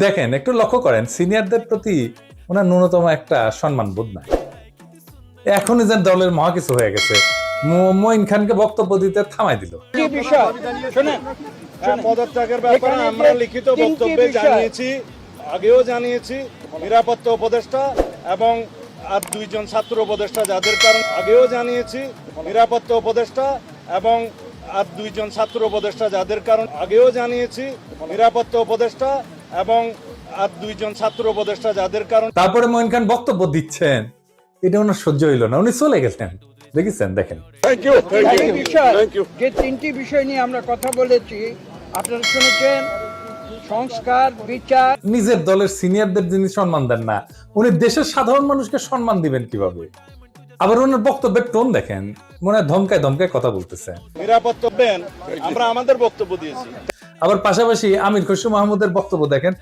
দেখেন একটু লক্ষ্য করেন সিনিয়রদের প্রতি ওনার ন্যূনতম একটা সম্মান বোধ নাই। এখনই যেন দলের মহা কিছু হয়ে গেছে, মঈন খানকে বক্তব্য দিতে থামাই দিল। কি বিষয় শুনেন পদত্যাগের ব্যাপারে এখানে আমরা যে লিখিত তিনটি বক্তব্যে বিষয়- জানিয়েছি, আগেও জানিয়েছি। নিরাপত্তা উপদেষ্টা এবং আর দুইজন ছাত্র উপদেষ্টা যাদের কারণ আগেও জানিয়েছি। নিরাপত্তা উপদেষ্টা এবং আর দুইজন ছাত্র উপদেষ্টা যাদের কারণ আগেও জানিয়েছি। নিরাপত্তা উপদেষ্টা এবং আর দুইজন ছাত্র উপদেষ্টা যাদের কারণ তারপরে মঈন খান বক্তব্য দিচ্ছেন, এটা ওনার সহ্য হইল না, উনি চলে গেছেন। দেখেছেন, দেখেন এই বিষয় যে তিনটি বিষয় নিয়ে আমরা কথা বলেছি আপনারা শুনেছেন, সংস্কার, বিচার। নিজের দলের সিনিয়রদের যিনি সম্মান দেন না, উনি দেশের সাধারণ মানুষকে সম্মান দিবেন কিভাবে? আবার ওনার বক্তব্যের টোন দেখেন, মনে হয় ধমকায় ধমকায় কথা বলতেছে। নিরাপত্তা দেন, আমরা আমাদের বক্তব্য দিয়েছি। আবার পাশাপাশি আমির খসরু মাহমুদের বক্তব্য দেখেন,